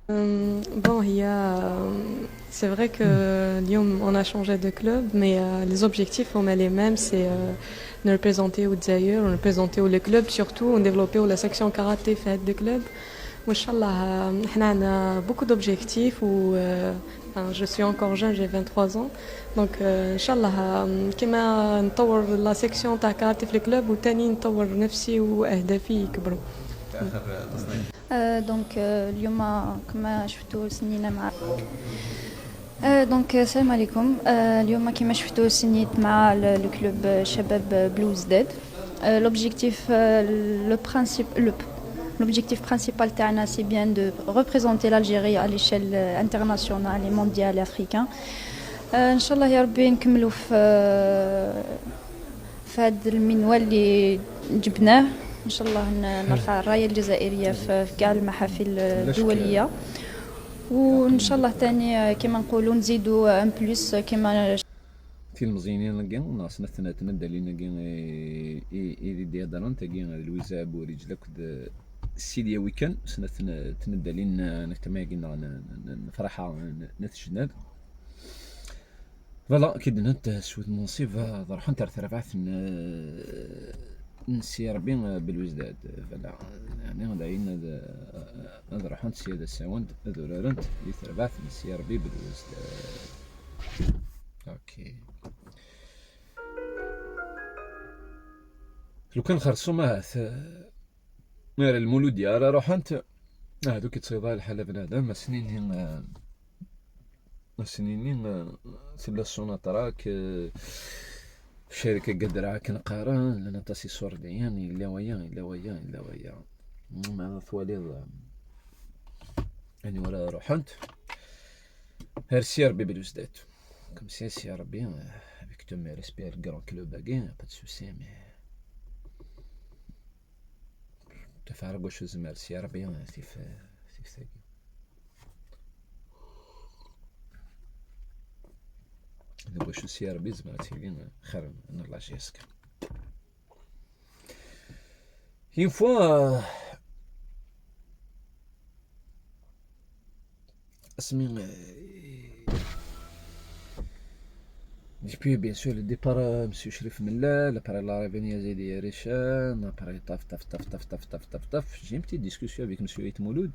Bon, c'est vrai que Lyon, on a changé de club, mais les objectifs, on met les mêmes, c'est nous représenter au Zaïre, on représenter le club, surtout on développer la section karaté fait de club. Inch'Allah, on a beaucoup d'objectifs enfin, je suis encore jeune, j'ai 23 ans. Donc, Inch'Allah, كما نطور la section تاع كاراتي في الكلوب وتاني نطور نفسي وأهدافي يكبروا. في اخر تصنيف. اليوم كما شفتوا سنينا مع السلام عليكم. اليوم كما شفتوا سنيت مع الكلوب شباب بلوز ديد. L'objectif l'objectif principal تاعنا c'est bien de représenter l'Algérie à l'échelle internationale et mondiale et africaine. ان شاء الله يا ربي نكملوا في هذا المنوال اللي جبناه. ان شاء الله نرفع الرايه الجزائريه في كاع المحافل الدوليه، وان شاء الله ثاني كما نقولوا نزيدوا ان بلس كما فيلم زينين لقين ناس نثنا تندلين لقين إيدي ديادران تقين لويزا بوريجلك سيديا ويكن سنة تندلين نجتمع قلنا نفرحة نتجند فوالا كي نت سود منصيب راح نتر ربعث نسي ربي بالوزداد فلا يعني هذا راح نسي هذا الساوند هذا رنت يثربعث نسي ربي بالوزداد. اوكي لو كان خرصو ماث غير المولود ديالها روحنت هادوك يتصيدها الحالة بنادم سنينين سلا السوناطراك في شركة قدرها كنقارن لنا تاسي سورديان إلا ويا مع ثواليض يعني ولا روحنت هرسي ربي بالوزدات كم سياسي يا ربي avec tous mes respects le grand club again pas de souci mais تفارق وش زمرسي يا ربي في ثقي نبغى شو سي ربي زمرتي لين خير من الله يسكن. Une fois اسمي depuis bien sûr le départ monsieur Chérif Mellal après l'arrivée Yazidi Yarishan après taf j'ai une petite discussion avec monsieur Itmouloud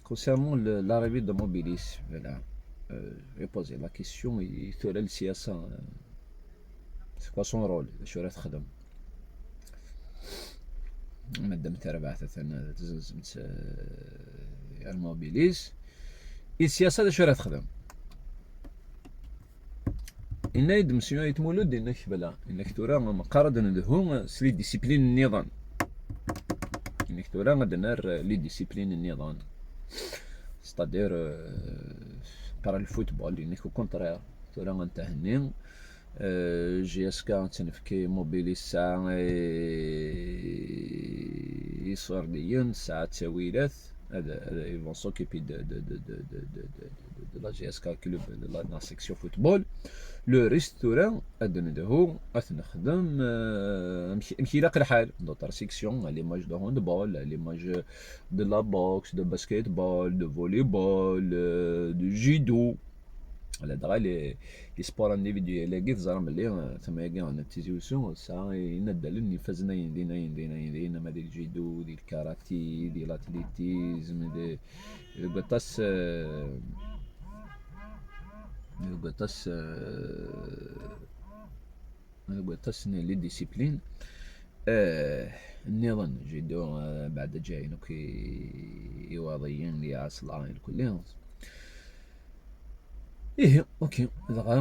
concernant l'arrivée de Mobilis. Voilà, j'ai posé la question il ferait le siyasa c'est quoi son rôle شو راه تخدم مادام تربعت انا تزمت الموبيليس السياسه شو راه تخدم إن يد مسيو يتمولد إنك بلا إنك تورا مقارنة ندهو سلي ديسيبلين النظام إنك تورا غدنار لي ديسيبلين النظام ستادير بارا الفوتبول إنك كونترير تورا غنتهنين جي اس كا تنفكي موبيلي الساعة يصور ديون ساعة تاويلات هذا يفون سوكيبي de la GSK كلوب لا سيكسيون فوتبول لو ريستوران ادندهو اثنخدم مشي لاق الحال دوطر سيكسيون لي ماج دو هاندبول لي ماج دو لا بوكس دو باسكيت بول دو فولي بول دو جيدو على دغا لي سبور انديفيديوال كي تزرم ملي ثما كاع نتيزيوسون سا يندلن يفزنا يندينا ما ديال الجيدو ديال الكاراتي ديال الاتليتيزم ديال القطاس القطاس لي ديسيبلين النظام جيدو بعد جايين كي وضعيين لي عصلا الكلين ايه اوكي دغا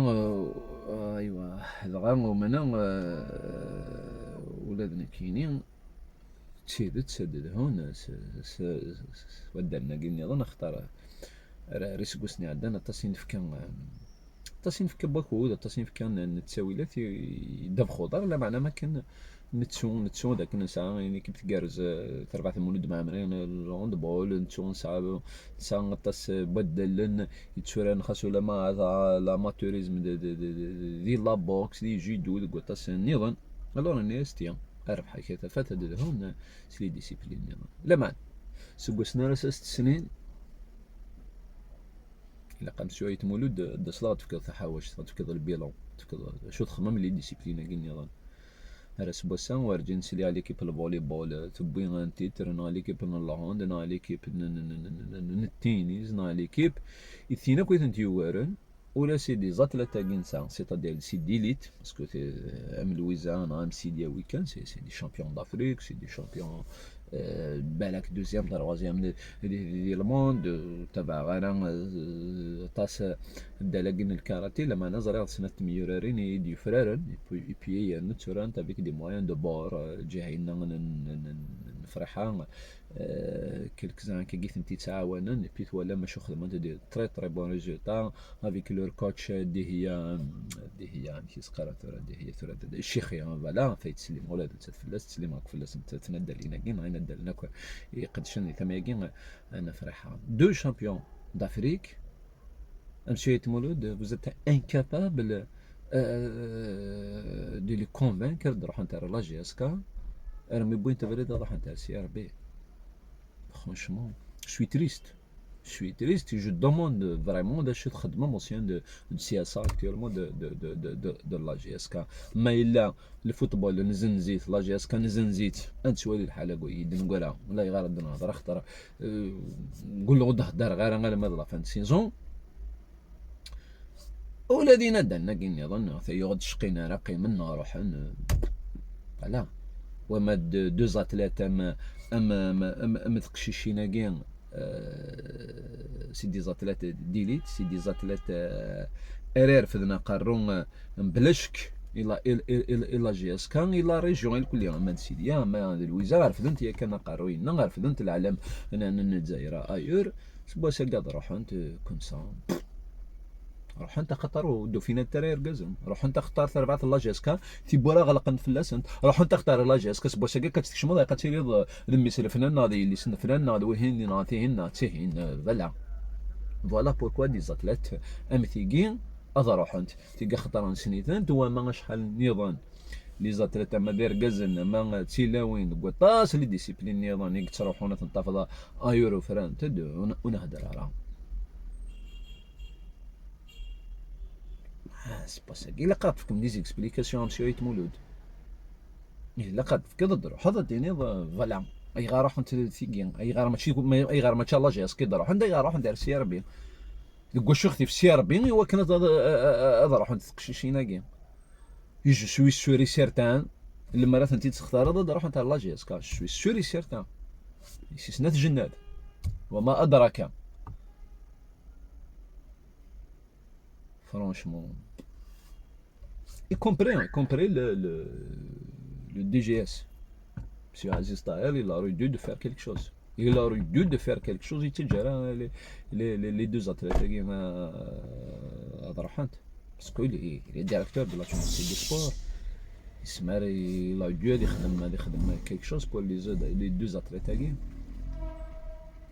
ايوا دغا ومنا ولادنا كاينين تسدد هون ودرنا قلنا ظن اختار ريسكوسني عندنا تصنيف كان باكو تصنيف كان نتساويلات داب خضر لا معنى ما كان نتسو داك نسا يعني كي تكارز تربع ثمولد مع مرين الهوند بول نتسو نسا نطاس بدلن يتسوران خاصو لا ما لاماتوريزم دي لا بوكس دي جيدو دي قطاس النظام الور الناس تيا اربح حكايه فات هذا هون سلي ديسيبلين لا معنى سقوسنا راه 6 سنين إلا قام شوية مولود دا صلاة تفكر تحاوش تفكر البيلون تفكر شو تخمم لي ديسيبلينا كي نظام هذا سبوسان وارجين سلي على ليكيب الفولي بول تبوي ان تيتر نا ليكيب اللاند نا ليكيب التنس نا ليكيب الثينا كويت نتيوارن ولا سي دي زاتلات تاعين سا سيتادير سي ديليت باسكو ام لويزا نا ام سيديا ويكان سي دي شامبيون دافريك سي دي شامبيون بالك دوزيام تروازيام دي الموند تبع انا تاس دالاكين الكاراتيه لما نظر سنة ميورارين دي فرارن اي بي نتوران افيك دي موان دو بور جاينا نفرحان كيلكزان كي جيت انتي تعاونن بيت ولا ماشي خدمه دي تري تري بون ريزولتا افيك لور كوتش دي هي كيس قراتورا دي هي ثورة الشيخيه فوالا فايتسلم ولا تتفلس تسلم راك فلس تندل لينا كين غير ندل ناك يقدشني ثما كين انا فرحان دو شامبيون d'Afrique Monsieur Mouloud, vous êtes incapable de les convaincre de rentrer à la GSK. Franchement, je suis triste. Je suis triste et je demande vraiment de ce motion de CSA actuellement de la GSK. Mais là, le football, نزنزيت la GSK نزنزيت أنت شوالي الحالة قوي نقولها ولا يغار الدنيا اختار نقول له غدا هدار غير أنا لما لا فان سيزون والذين دنا كين يظن يغد شقينا راقي منا روح فوالا وما دو زاتلات أما تقشيشينا كين سي دي زاتلات ديليت سي دي زاتلات ارير فدنا قارون مبلشك الى جي اس كان الى ريجيون الكل ما سيدي يا ما لويزا عرفت يا كان قاروين عرفت العالم انا الجزائر ايور سبوا سقاد روح انت كومسا روح انت خطر ودو فينا الترير قزم روح انت اختار ثلاثه لا جيسكا تيبورا غلقن في اللسنت روح انت اختار لا جيسكا سبوا سقا كتكشم ضيقه تيريض لميسل فنان ناضي اللي سن فنان ناضي وهين ناطيهن تسهين بلا فوالا بوركوا دي زاتلات امثيقين هذا روح انت تيقا خطران سنيتان توا ما شحال نيضان لي زاتلات ما دير قزن ما تيلاوين قطاس لي ديسيبلين نيضان يقت تروحون تنتفض ايورو فران تدو ونهدر على سي با سا الا قاد فيكم دي زيكسبليكاسيون مسيو مولود الا قاد فيك ضد روح هذا ديني فوالا اي غا روح انت ثيقين اي غا ماشي اي غا ما شاء الله جاس كي روح عندي غا روح ندير سي ربي ديك شختي في سي ربي هو كانت هذا روح تقشيشينا كي جو سوي سوري سيرتان لما راه انت تختار هذا روح انت لا جي اس كا سوي سوري سيرتان سي سنات جنات وما ادراك فرانشمون y compris le DGS. Monsieur Aziz Tahel, il aurait dû de faire quelque chose. Il aurait dû de faire quelque chose. Il les deux athlètes qui à Darahant. Parce qu'il est directeur de la Chambre des sports. Il a dû faire quelque chose pour les deux athlètes qui.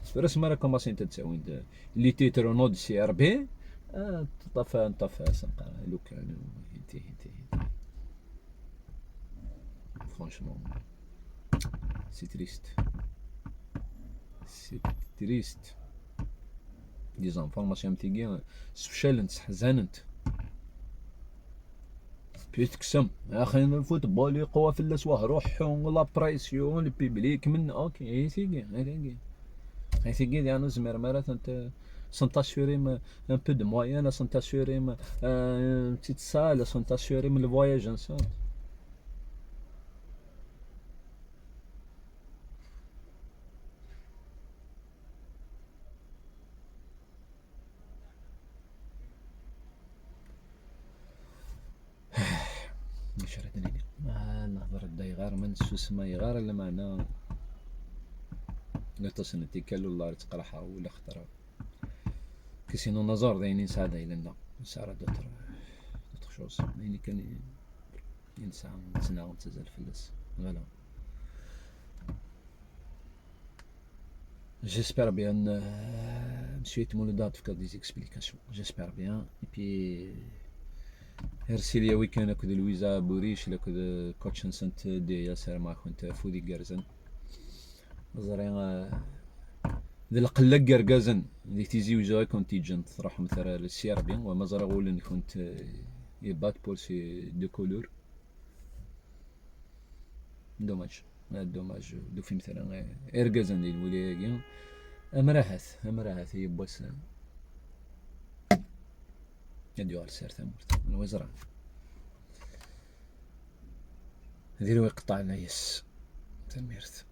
فرسمة كما سنتساوين اللي تيترونو دي سي ار بي طفى سنقا لو كانوا انتهي فرانشمون سي تريست دي زانفورماسيون تيجي سفشلنت حزنت بيتكسم يا اخي الفوتبول يقوى في الاسواق روح لا بريسيون البيبليك من اوكي هي تيجي يعني زمر مرات انت sont assurés un peu de moyens, sont assurés une petite salle, sont assurés le voyage ensemble. مش ردني ما نهضر الدايغار من سوسما يغار اللي معنا لا تصنتي كلو الله تقرحها ولا خطره كسينو نظر داينين سعادة إلنا سعادة دوتر شوز دايني كان إنسان تناغم تزال فلس فوالا J'espère bien Monsieur Mouloud faire des explications. J'espère bien. Et puis هرسي لي ويكان اكو لويزا بوريش لكو كوتشن سنت دي ياسر ما كنت فودي جارزن زرين ذي القلق قرقازن ذي تيزي وجاي كونتيجنت راح مثلا السيربيان وما زرا أقول إن كنت يبات بولسي دو كولور دوماج دو في مثلا إرقازن ذي الولياقين أمراحث هي بوس يديو على السير ثمرت من وزرا ذي لو يقطع النايس تميرت